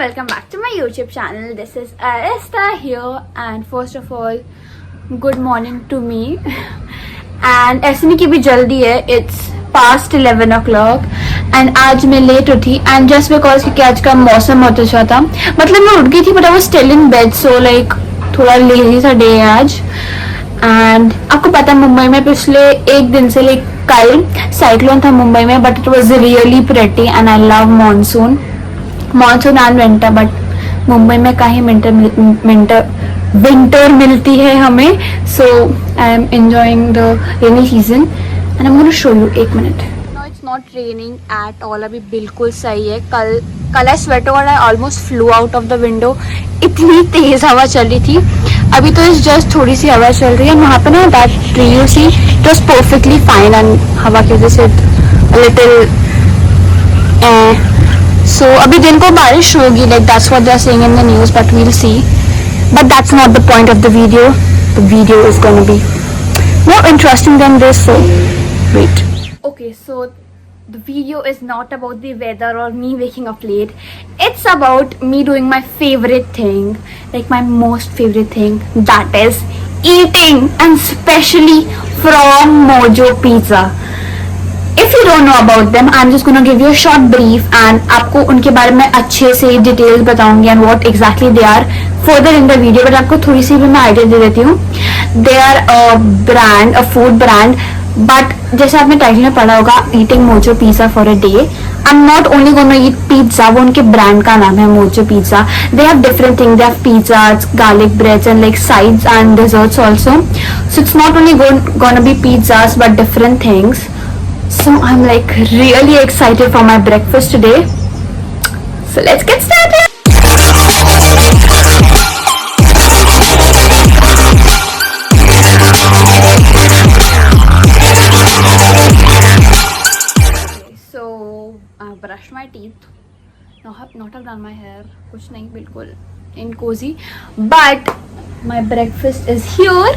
welcome back to my YouTube channel. This is Arista here, and first of all, good morning to me. And ऐसे नहीं कि भी जल्दी है, it's past 11 o'clock and आज मैं लेट उठी and just because क्योंकि आज का मौसम बहुत अच्छा था, मतलब मैं उठ गई थी but I was still in bed, so like थोड़ा लेजी सा डे है आज. एंड आपको पता है मुंबई में पिछले एक दिन से लाइक कल साइक्लोन था मुंबई में, but it was really pretty and I love monsoon and winter. But Mumbai में कहीं विंटर मिलती है हमें, so I am enjoying the rainy season and I am gonna show you. एक मिनट. No, it's not raining at all. अभी बिल्कुल सही है. कल आई स्वेट और I almost flew out of the window. इतनी तेज हवा चल रही थी. अभी तो इस जस्ट थोड़ी सी हवा चल रही है. वहाँ पे ना that tree you see, it was perfectly fine and हवा की वजह से लिटिल. सो अभी दिन को बारिश होगी, like that's what they are saying in the news, but we will see. But that's not the point of the video. The video is gonna be more interesting than this, so wait. Okay, so the video is not about the weather or me waking up late. It's about me doing my favorite thing, like my most favorite thing, that is eating, and especially from Mojo Pizza. If you don't know about them, I'm just gonna give you a short brief and आपको उनके बारे में अच्छे से details बताऊंगी and what exactly they are further in the video. but आपको थोड़ी सी भी मैं आइडिया दे देती हूँ. They are a brand, a food brand, but जैसे आपने टाइटल में पढ़ा होगा, eating Mojo pizza for a day. I am not only gonna eat pizza, वो उनके ब्रांड का नाम है Mojo pizza. They have different thing. They have pizzas, garlic breads and like sides and desserts also. So it's not only gonna be pizzas but different things. So I am like really excited for my breakfast today. So let's get started. Brush my teeth. Not have done my hair. कुछ नहीं, बिल्कुल in cozy. But my breakfast is here.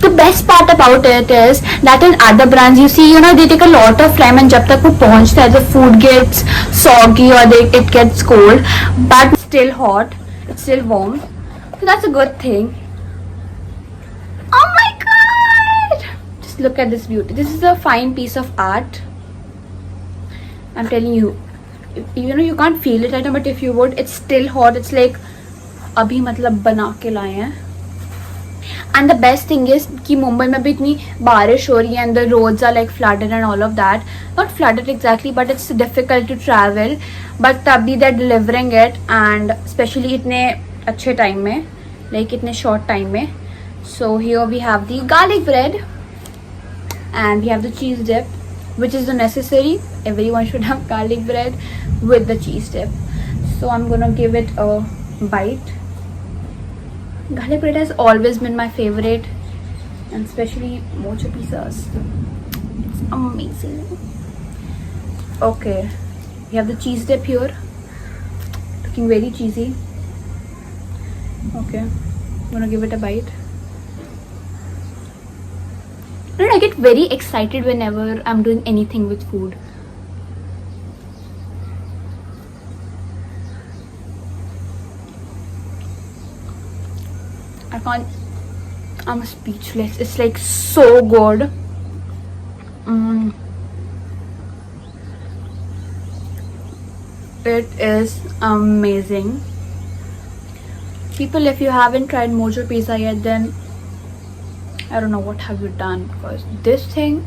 The best part about it is that in other brands, you see, they take a lot of time, and जब तक वो पहुंचता है, the food gets soggy or it gets cold, but still hot. It's still warm. So that's a good thing. Oh my God! Just look at this beauty. This is a fine piece of art. I'm telling you, you can't feel it right now, but if you would, it's still hot. It's like अभी मतलब बना के लाए हैं. And the best thing is कि मुंबई में भी इतनी बारिश हो रही है and the roads are like flooded and all of that. Not flooded exactly, but it's difficult to travel. But तभी they're delivering it, and especially इतने अच्छे टाइम में, like इतने short टाइम में. So here we have the garlic bread and we have the cheese dip, which is necessary. Everyone should have garlic bread with the cheese dip. So I'm gonna give it a bite. Garlic bread has always been my favorite, and especially mojo pizzas. It's amazing. Okay, we have the cheese dip here, looking very cheesy. Okay, I'm gonna give it a bite. I get very excited whenever I'm doing anything with food. I'm speechless. It's like so good. It is amazing. People, if you haven't tried Mojo Pizza yet, then I don't know what have you done, because this thing,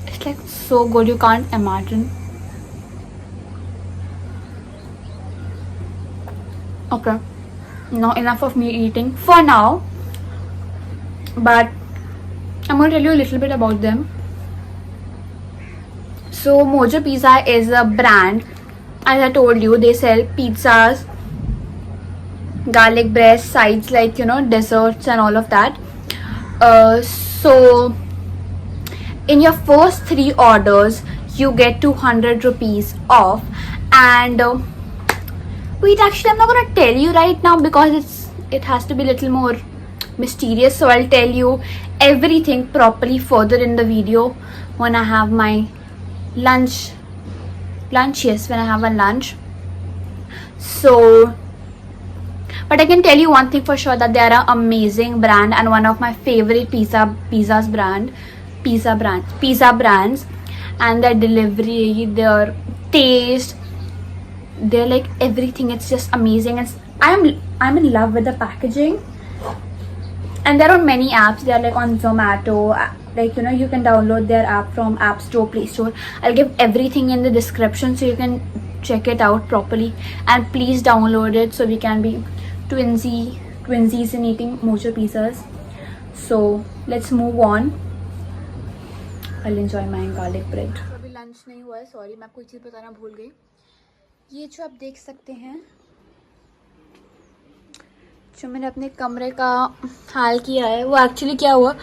it's like so good, you can't imagine. Okay, now enough of me eating for now, but I'm going to tell you a little bit about them. So Mojo Pizza is a brand. As I told you, they sell pizzas, garlic bread, sides like desserts and all of that. So in your first 3 orders you get 200 rupees off. And wait, actually I'm not gonna tell you right now because it has to be a little more mysterious, so I'll tell you everything properly further in the video when I have my lunch. Yes, when I have a lunch. So, but I can tell you one thing for sure, that they are an amazing brand and one of my favorite pizza brands, and their delivery, their taste, they're like everything. It's just amazing, and I'm in love with the packaging. And they're on many apps. They're like on Zomato, like, you know, you can download their app from App Store, Play Store. I'll give everything in the description so you can check it out properly, and please download it so we can be twinsies in eating mojo pizzas. So let's move on. I'll enjoy my garlic bread. अभी lunch नहीं हुआ है, sorry, मैं आपको एक चीज़ बताना भूल गई. ये जो आप देख सकते हैं, जो मैंने अपने कमरे का हाल किया है, वो एक्चुअली क्या हुआ,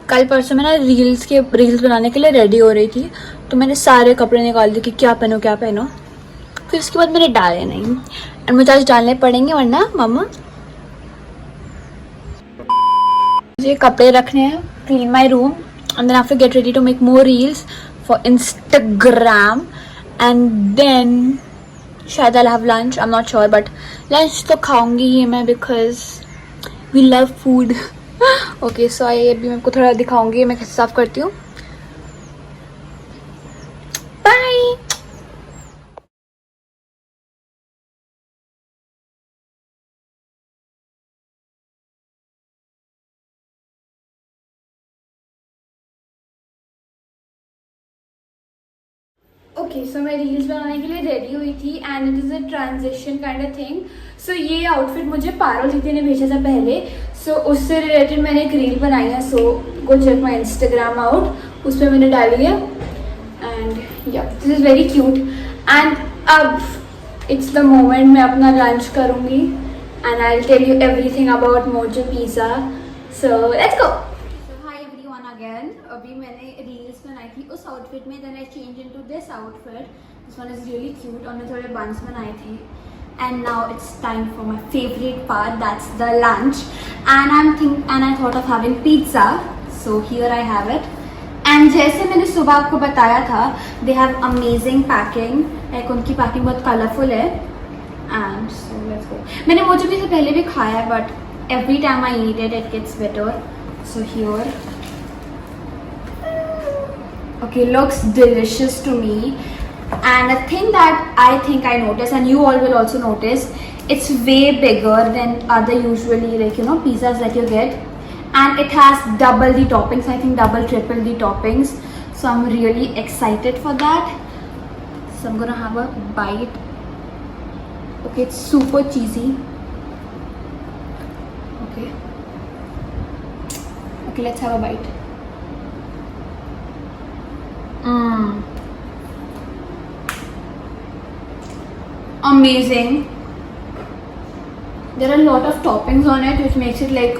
कल परसों मैं ना रील्स बनाने के लिए रेडी हो रही थी, तो मैंने सारे कपड़े निकाल दिए कि क्या पहनो. फिर उसके बाद मैंने डाले नहीं, एंड मुझे आज डालने पड़ेंगे, वरना मम्मा मुझे कपड़े रखने हैं, clean my room, and then I have to get ready to make more reels for Instagram, and then शायद I have lunch, I am not sure, but lunch तो खाऊंगी ही मैं, because we love food. Okay, so अभी मैं आपको थोड़ा दिखाऊंगी, मैं कैसे साफ करती हूँ. बाय. ओके, सो मैं रील्स बनाने के लिए रेडी हुई थी, and it is a transition kind of thing. So ये आउटफिट मुझे पारुल दीदी ने भेजा था पहले, सो उससे रिलेटेड मैंने एक रील बनाई है. So go check my Instagram out, उस पर मैंने डाली है, and yeah this is very cute. And अब इट्स द मोमेंट, मैं अपना लंच करूँगी, and I will tell you everything about Mojo Pizza. So let's go. Again, अभी मैंने रील्स बनाई थी उस आउटफिट में, then I change into this outfit. This one is really cute, और मैं थोड़े बंस बनाए थे. And now it's time for my favourite part, that's the lunch. And I thought of having pizza, so here I have it. And जैसे मैंने सुबह आपको बताया था, they have amazing packing, like उनकी पैकिंग बहुत कलरफुल है. And so let's go. मैंने मोजो पिज़्ज़ा पहले भी खाया है, but every time I eat it, it gets better. So here, okay, looks delicious to me. And a thing that I think I noticed, and you all will also notice, it's way bigger than other usually, like, you know, pizzas that you get, and it has double the toppings, I think double triple the toppings. So I'm really excited for that. So I'm gonna have a bite. Okay, it's super cheesy. Okay, let's have a bite. Amazing. There are a lot of toppings on it, which makes it like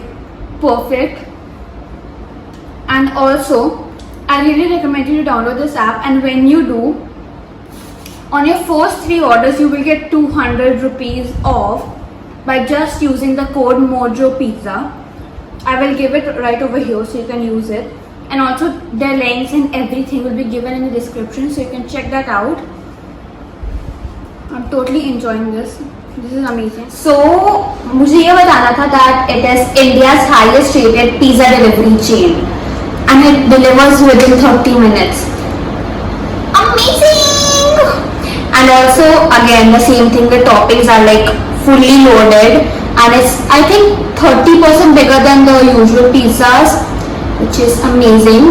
perfect. And also, I really recommend you to download this app, and when you do, on your first 3 orders you will get 200 rupees off by just using the code Mojo Pizza. I will give it right over here so you can use it. And also their links and everything will be given in the description, so you can check that out. I'm totally enjoying this. This is amazing. So मुझे ये बताना था that it is India's highest rated pizza delivery chain, and it delivers within 30 minutes. Amazing! And also again the same thing, the toppings are like fully loaded, and it's I think 30% bigger than the usual pizzas, which is amazing.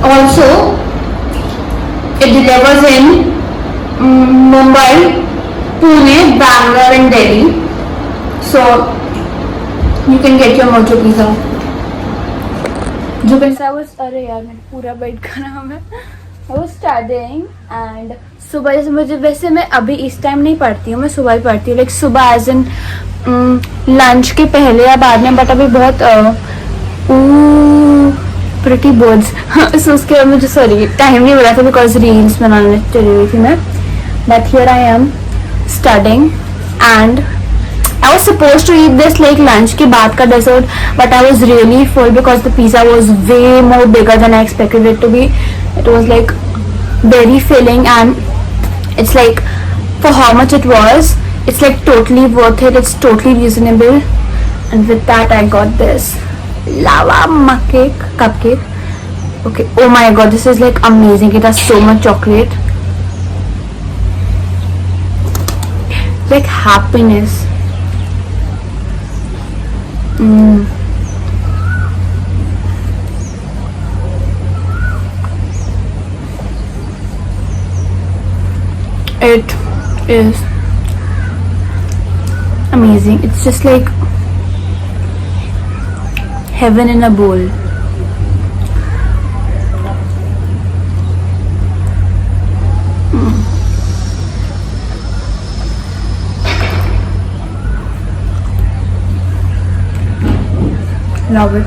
Also, it delivers in Mumbai, Pune, Bangalore and Delhi. So, you can get your Mojo Pizza. जो पैसा अरे यार मैंने पूरा बैठ कर नाम है. I was studying and सुबह जैसे मुझे, वैसे मैं अभी इस टाइम नहीं पढ़ती हूँ, मैं सुबह ही पढ़ती हूँ, लाइक सुबह एज इन लंच के पहले या बाद में, बट अभी बहुत प्रिटी बर्ड्स. सो उसके बाद मुझे सॉरी टाइम नहीं मिला था, बिकॉज रील्स बनाने चली हुई थी मैं. But here I am studying, and I was supposed to eat this like lunch के बाद का dessert, but I was really full because the pizza was way more bigger than I expected it to be. It was like very filling, and it's like for how much it was, it's like totally worth it. It's totally reasonable. And with that, I got this lava mug cake, cupcake. Okay, oh my god, this is like amazing. It has so much chocolate. Like happiness. It is amazing. It's just like heaven in a bowl. Love it.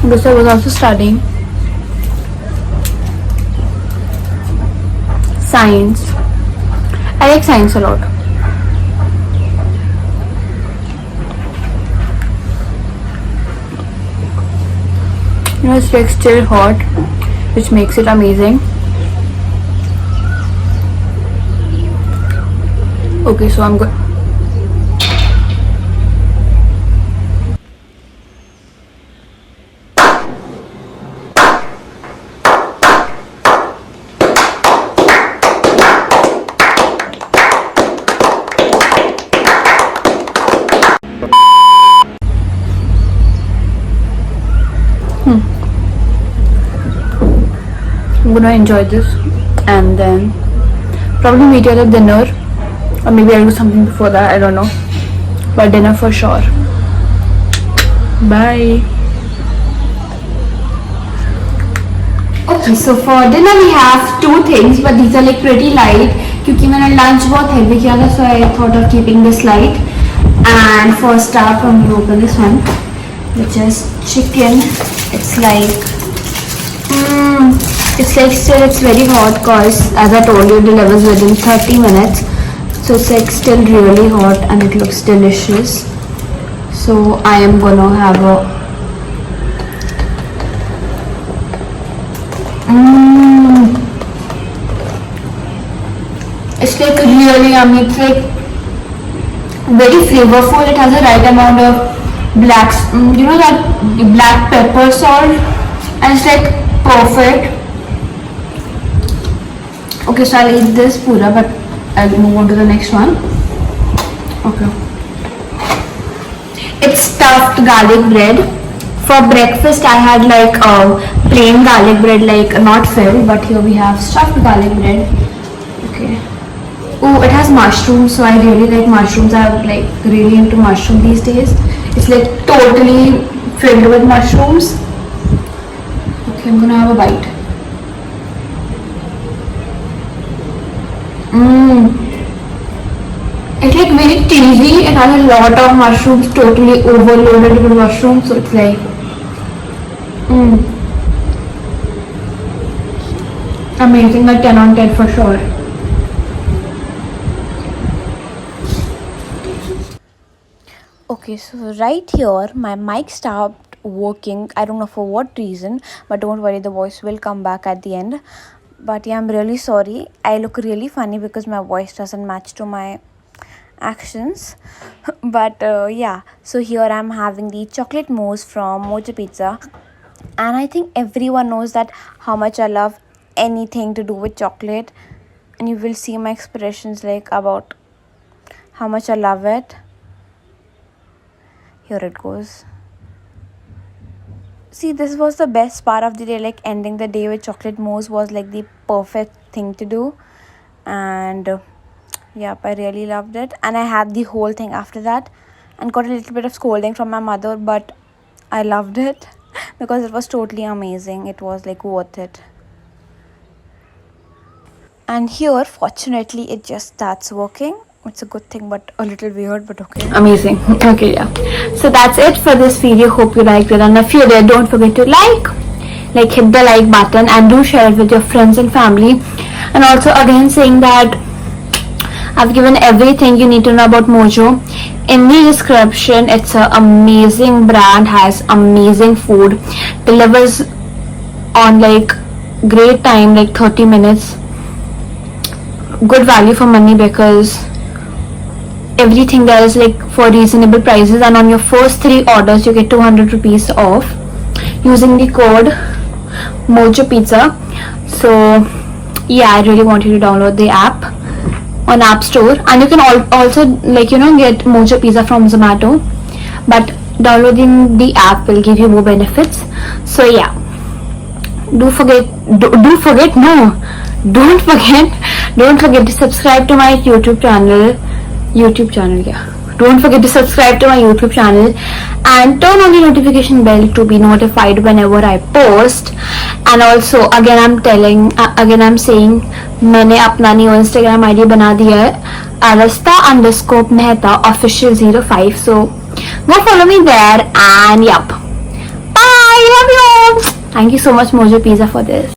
Because I was also studying science. I like science a lot. You know, it's like still hot, which makes it amazing. Okay, so I'm good. I'm gonna enjoy this and then probably meet you at dinner, or maybe I'll do something before that, I don't know, but dinner for sure. Bye. Okay, so for dinner we have two things, but these are like pretty light क्योंकि मैंने lunch बहुत heavy किया था, so I thought of keeping this light. And for start, I'm gonna open this one, which is chicken. It's like still it's very hot because as I told you it delivers within 30 minutes, so it's like still really hot and it looks delicious. So I am gonna have a it's like really yummy. It's like very flavorful. It has the right amount of black, you know, that black pepper salt, and it's like perfect. Okay, so I'll eat this pura, but I'll move on to the next one. Okay. It's stuffed garlic bread. For breakfast, I had like plain garlic bread, like not filled, but here we have stuffed garlic bread. Okay. Oh, it has mushrooms, so I really like mushrooms. I'm like really into mushroom these days. It's like totally filled with mushrooms. Okay, I'm gonna have a bite. It's like very cheesy. It has a lot of mushrooms, totally overloaded with mushrooms. So it's like amazing. Like 10 on 10 for sure. Okay, so right here my mic stopped working. I don't know for what reason, but don't worry, the voice will come back at the end. But yeah, I'm really sorry. I look really funny because my voice doesn't match to my actions. But yeah, so here I'm having the chocolate mousse from Mojo Pizza, and I think everyone knows that how much I love anything to do with chocolate, and you will see my expressions like about how much I love it. Here it goes. See, this was the best part of the day, like ending the day with chocolate mousse was like the perfect thing to do. And yep, I really loved it, and I had the whole thing after that and got a little bit of scolding from my mother, but I loved it because it was totally amazing. It was like worth it. And here fortunately it just starts working. It's a good thing, but a little weird, but okay. Amazing. Okay, yeah. So that's it for this video. Hope you liked it, and if you did, don't forget to hit the like button, and do share it with your friends and family. And also again saying that I've given everything you need to know about Mojo in the description. It's an amazing brand, has amazing food, delivers on like great time, like 30 minutes. Good value for money because everything there is like for reasonable prices, and on your first 3 orders you get 200 rupees off using the code Mojo Pizza. So yeah, I really want you to download the app on App Store, and you can also like get Mojo Pizza from Zomato, but downloading the app will give you more benefits. So yeah, don't forget to subscribe to my YouTube channel. Don't forget to subscribe to my YouTube channel and turn on the notification bell to be notified whenever I post. And also again I'm saying मैंने अपना new Instagram ID बना दिया है, Arasta_Mehta official 05. So go follow me there, and yup. Bye, love you. Thank you so much Mojo Pizza for this.